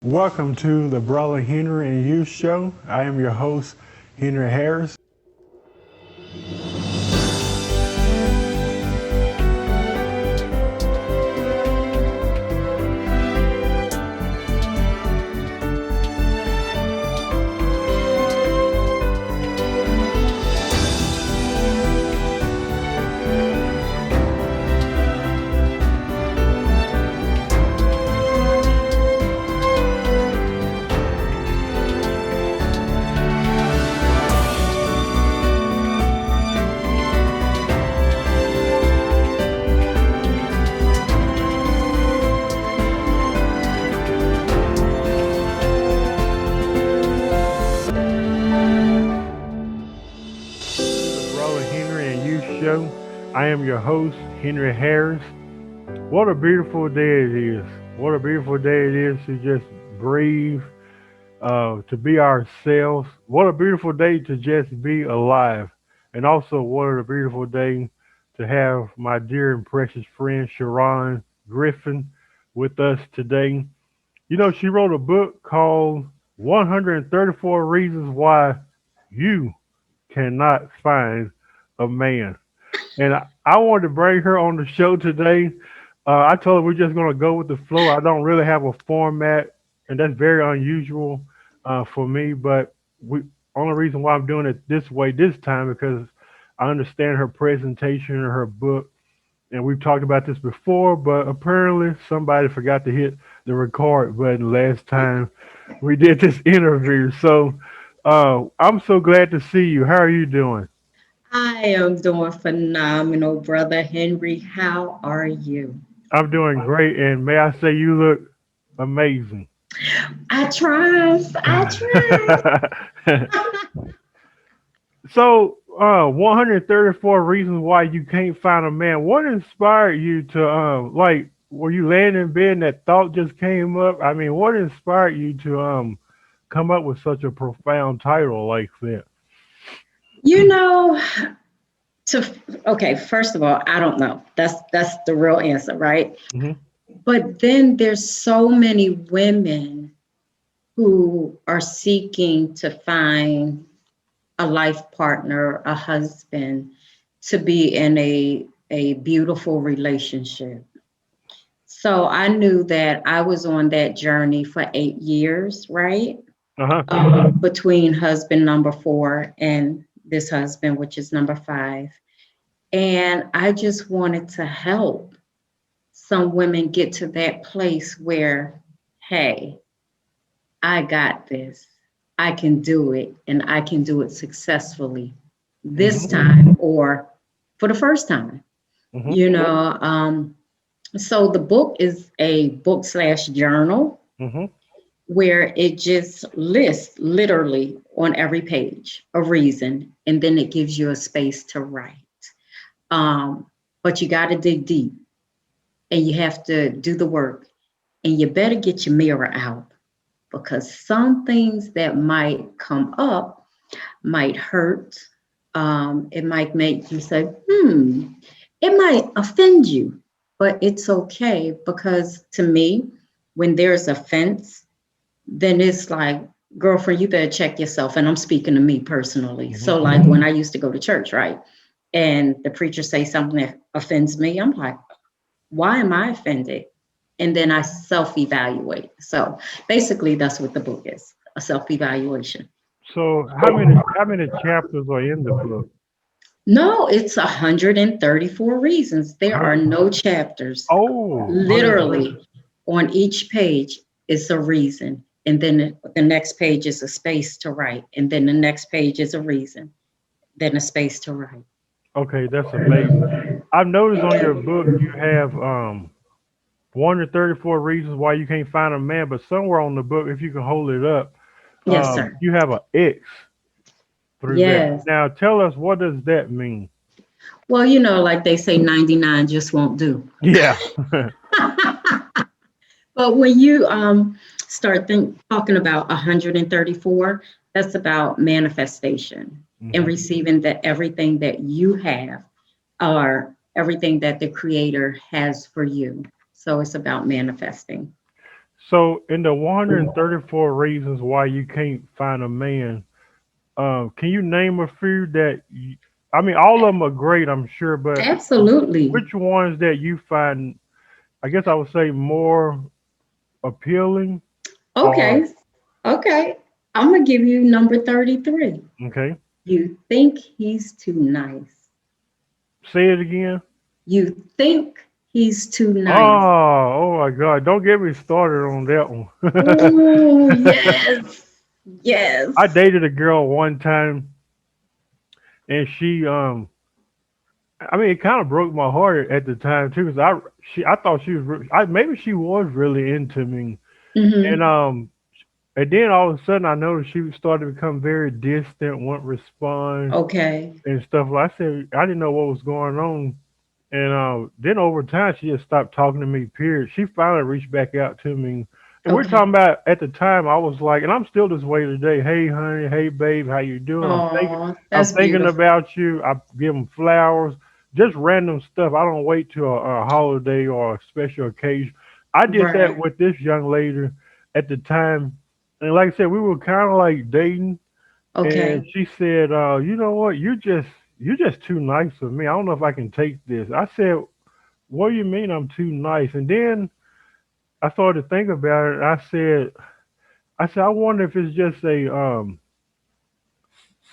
Welcome to the Brother Henry and You Show. I am your host, Henry Harris. Brother Henry and You Show. I am your host, Henry Harris. What a beautiful day it is. What a beautiful day it is to just breathe, to be ourselves. What a beautiful day to just be alive. And also, what a beautiful day to have my dear and precious friend, Cheron Griffin, with us today. You know, she wrote a book called 134 Reasons Why You Cannot Find a Man. And I wanted to bring her on the show today. I told her we're just going to go with the flow. I don't really have a format, and that's very unusual for me. But we only reason why I'm doing it this way this time because I understand her presentation and her book, and we've talked about this before. But apparently, somebody forgot to hit the record button last time we did this interview. So I'm so glad to see you. How are you doing? I am doing phenomenal, Brother Henry. How are you? I'm doing great, and may I say you look amazing. I tried. I tried. So, 134 reasons why you can't find a man. What inspired you to, were you laying in bed and that thought just came up? I mean, what inspired you to, come up with such a profound title like that? You know, okay, first of all, I don't know. That's the real answer, right? Hmm. But then there's so many women who are seeking to find a life partner, a husband, to be in a beautiful relationship. So I knew that I was on that journey for 8 years, right? Uh huh. Between husband number four and this husband, which is number five. And I just wanted to help some women get to that place where, hey, I got this. I can do it and I can do it successfully this Hmm. time or for the first time. Hmm. You know, so the book is a book slash journal Hmm. where it just lists literally on every page a reason, and then it gives you a space to write. But you got to dig deep and you have to do the work, and you better get your mirror out because some things that might come up might hurt. It might make you say, it might offend you, but it's okay because to me, when there's offense, then it's like, girlfriend, you better check yourself. And I'm speaking to me personally. Hmm. So, like when I used to go to church, right? And the preacher say something that offends me, I'm like, why am I offended? And then I self-evaluate. So basically that's what the book is, a self-evaluation. So, how many chapters are in the book? No, it's 134 reasons. There are 100. no chapters. Oh, 130. Literally on each page is a reason. And then the next page is a space to write. And then the next page is a reason, then a space to write. Okay, that's amazing. I've noticed on your book you have 134 reasons why you can't find a man, but somewhere on the book, if you can hold it up, Yes, sir. you have an X through that. Yes. Now, tell us what does that mean? Well, you know, like they say, 99 just won't do. Yeah. But when you start talking about 134, that's about manifestation and Hmm. receiving that everything that you have or everything that the creator has for you. So it's about manifesting. So, in the 134 reasons why you can't find a man, can you name a few that? I mean, all of them are great, I'm sure, but Absolutely. which ones that you find? I guess I would say more appealing. Or Okay. Okay. I'm going to give you number 33. okay, You think he's too nice. say it again. You think he's too Oh, nice. oh my God! Don't get me started on that one. Oh, yes. I Yes. dated a girl one time, and I mean, it kind of broke my heart at the time too, because I thought she was, maybe she was really into me, and Mm-hmm. and then all of a sudden I noticed she started to become very distant, wouldn't respond Okay. and stuff. Like I said, I didn't know what was going on, and then over time, she just stopped talking to me. Period. She finally reached back out to me, and we're talking Okay. about at the time. I was like, and I'm still this way today. Hey, honey. Hey, babe. How you doing? Oh, I'm that's thinking beautiful. about you. I give them flowers, just random stuff. I don't wait till a holiday or a special occasion. I did that Right. with this young lady at the time, and like I said, we were kind of like dating. And Okay. she said, "You know what? you're just too nice for me. I don't know if I can take this." I said, "What do you mean I'm too nice?" And then I started to think about it. I said, I wonder if it's just a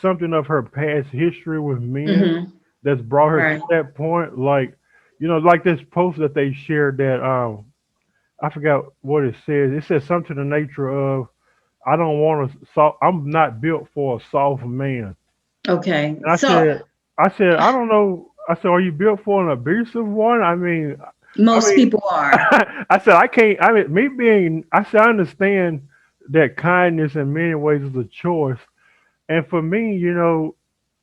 something of her past history with men Mm-hmm. that's brought her to Right. that point. Like, like this post that they shared that I forgot what it says. It says something to the nature of, "I don't want to. I'm not built for a soft man." Okay. And So I said, I don't know. I said, "Are you built for an abusive one?" I most mean, people are. I said, I can't. I mean, me being, I said, I understand that kindness in many ways is a choice. And for me,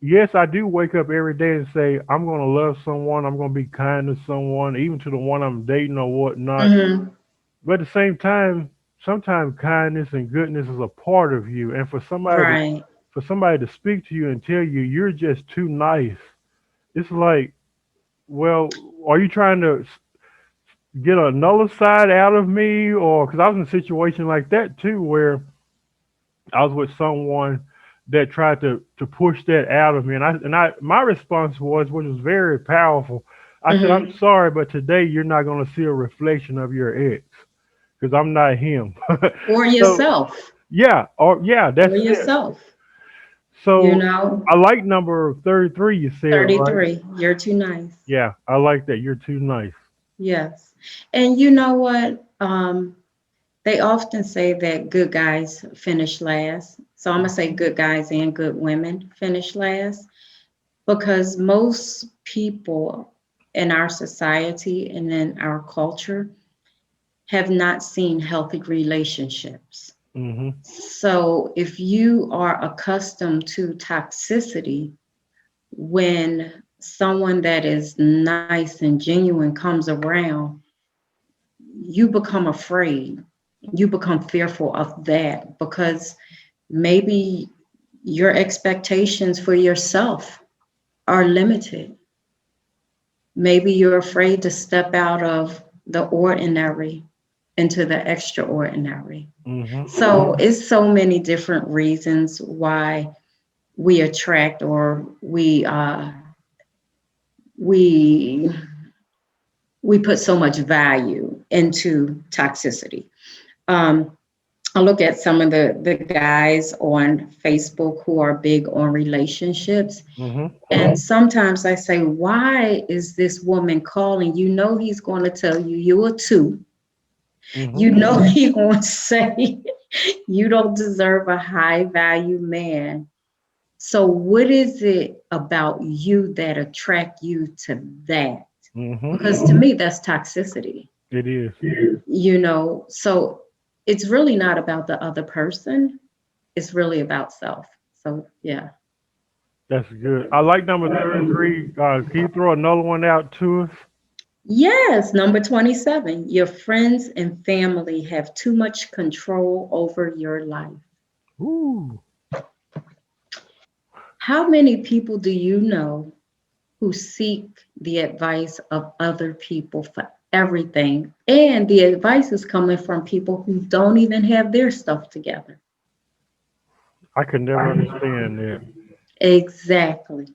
yes, I do wake up every day and say, I'm going to love someone. I'm going to be kind to someone, even to the one I'm dating or whatnot. Mm-hmm. But at the same time, sometimes kindness and goodness is a part of you. And Right. for somebody to speak to you and tell you you're just too nice, it's like, well, are you trying to get another side out of me? Or because I was in a situation like that too, where I was with someone that tried to push that out of me, and my response was, which was very powerful. I said, "I'm Mm-hmm. sorry, but today you're not going to see a reflection of your ex because I'm not him." Or So yourself. yeah, or yeah, Or that's it. yourself. You So know, I like number 33. You said right? 33. You're too nice. Yeah, I like that. You're too nice. Yes. And you know what? They often say that good guys finish last. So I'm going to say good guys and good women finish last because most people in our society and in our culture have not seen healthy relationships. Hmm. So if you are accustomed to toxicity, when someone that is nice and genuine comes around, you become afraid. You become fearful of that because maybe your expectations for yourself are limited. Maybe you're afraid to step out of the ordinary into the extraordinary. Hmm. So it's so many different reasons why we attract or we we put so much value into toxicity. Um, I look at some of the guys on Facebook who are big on relationships. Hmm. And sometimes I say, why is this woman calling? You know he's going to tell you you're a two. Hmm. You know he's going to say you don't deserve a high value man. So what is it about you that attract you to that? Hmm. Because to me, that's toxicity. It is. So it's really not about the other person. It's really about self. So yeah. That's good. I like number 33. Can you throw another one out to us? Yes, number 27. Your friends and family have too much control over your life. Ooh. How many people do you know who seek the advice of other people for everything. And the advice is coming from people who don't even have their stuff together. I could never understand that. Exactly.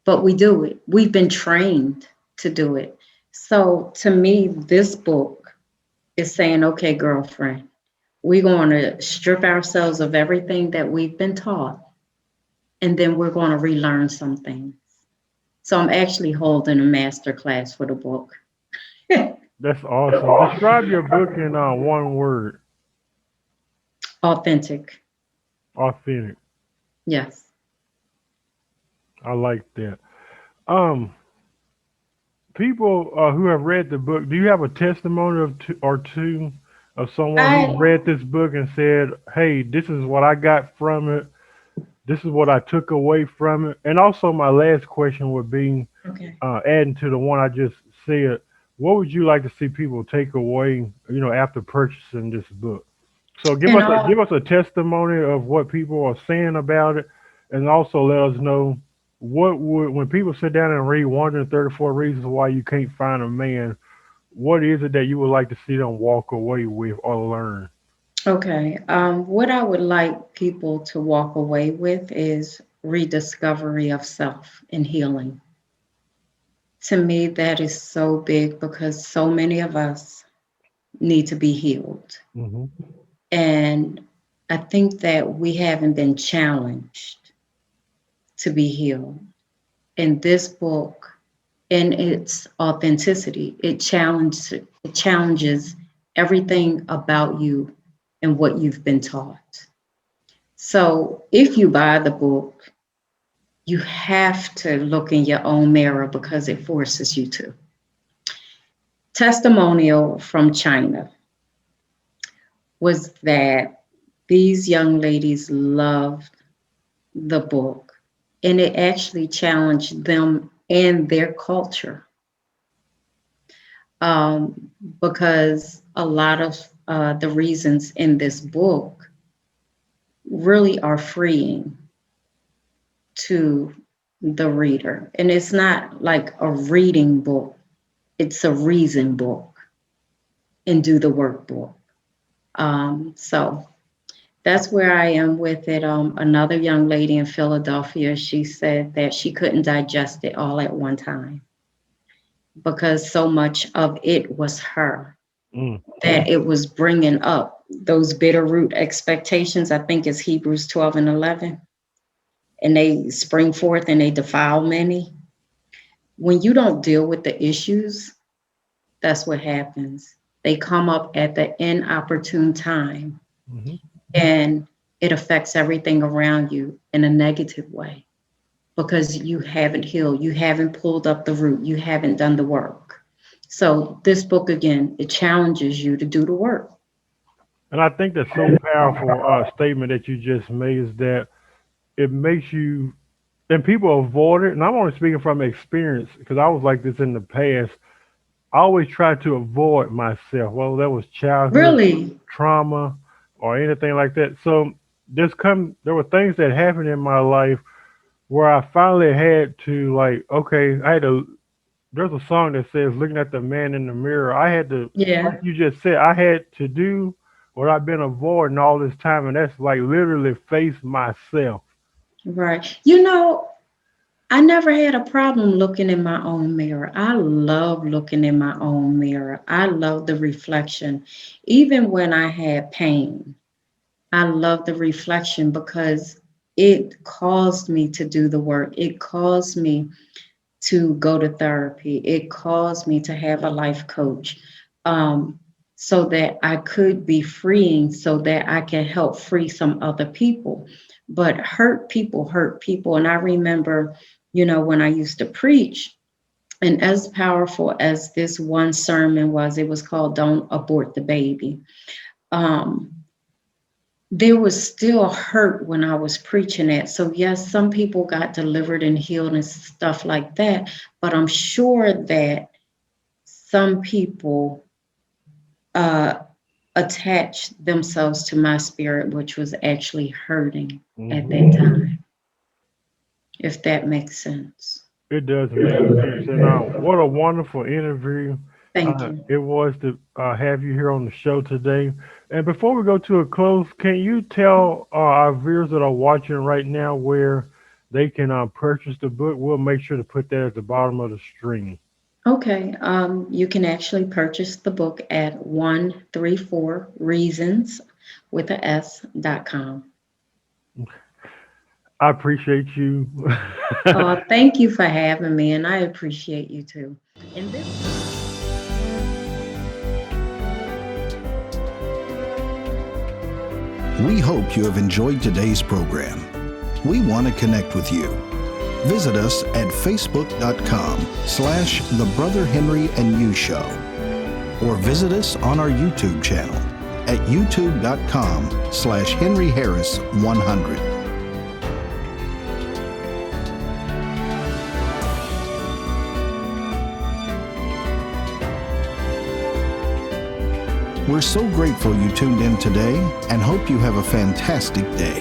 But we do it. We've been trained to do it. So to me, this book is saying, okay, girlfriend, we're going to strip ourselves of everything that we've been taught, and then we're going to relearn something. So I'm actually holding a master class for the book. That's awesome. Describe your book in one word. Authentic. Authentic. Yes. I like that. Um, People who have read the book, do you have a testimony of or two of someone who I read this book and said, "Hey, this is what I got from it. This is what I took away from it." And also, my last question would be, okay. adding to the one I just said, what would you like to see people take away, after purchasing this book? So And all give us a testimony of what people are saying about it, and also let us know what would when people sit down and read 134 reasons why you can't find a man. What is it that you would like to see them walk away with or learn? okay. What I would like people to walk away with is rediscovery of self and healing. To me, that is so big because so many of us need to be healed. Hmm. And I think that we haven't been challenged to be healed. In this book, in its authenticity, it challenges everything about you and what you've been taught. So if you buy the book, you have to look in your own mirror because it forces you to. Testimonial from China was that these young ladies loved the book and it actually challenged them and their culture, because a lot of the reasons in this book really are freeing to the reader. And it's not like a reading book, it's a reason book and do the workbook. So that's where I am with it. Another young lady in Philadelphia, she said that she couldn't digest it all at one time because so much of it was her, Mm. that it was bringing up those bitter root expectations. I think it's Hebrews 12 and 11. And they spring forth and they defile many. When you don't deal with the issues, that's what happens. They come up at the inopportune time Hmm. and it affects everything around you in a negative way because you haven't healed, you haven't pulled up the root, you haven't done the work. So this book again, it challenges you to do the work. And I think that's so powerful statement that you just made is that it makes you and people avoid it. And I'm only speaking from experience because I was like this in the past. I always tried to avoid myself, whether that was childhood Really? trauma or anything like that. So there were things that happened in my life where I finally had to like, okay, I had to. There's a song that says, "Looking at the man in the mirror." I had to, like Yeah, you just said, I had to do what I've been avoiding all this time, and that's like literally face myself. right. You know, I never had a problem looking in my own mirror. I love looking in my own mirror. I love the reflection. Even when I had pain, I love the reflection because it caused me to do the work. It caused me to go to therapy. It caused me to have a life coach, um, so that I could be freeing, so that I can help free some other people. But hurt people. And I remember, when I used to preach, and as powerful as this one sermon was, it was called Don't Abort the Baby. Um, there was still hurt when I was preaching it. So, yes, some people got delivered and healed and stuff like that. But I'm sure that some people uh, attached themselves to my spirit, which was actually hurting at Hmm. that time, if that makes sense. It does make sense. And what a wonderful interview. Thank you. It was to have you here on the show today. And before we go to a close, can you tell our viewers that are watching right now where they can purchase the book? We'll make sure to put that at the bottom of the stream. Okay, you can actually purchase the book at 134 reasons with a s.com. I appreciate you. Thank you for having me, and I appreciate you too. And this. We hope you have enjoyed today's program. We want to connect with you. Visit us at facebook.com/The Brother Henry and You Show, or visit us on our YouTube channel at youtube.com/Henry Harris 100. We're so grateful you tuned in today and hope you have a fantastic day.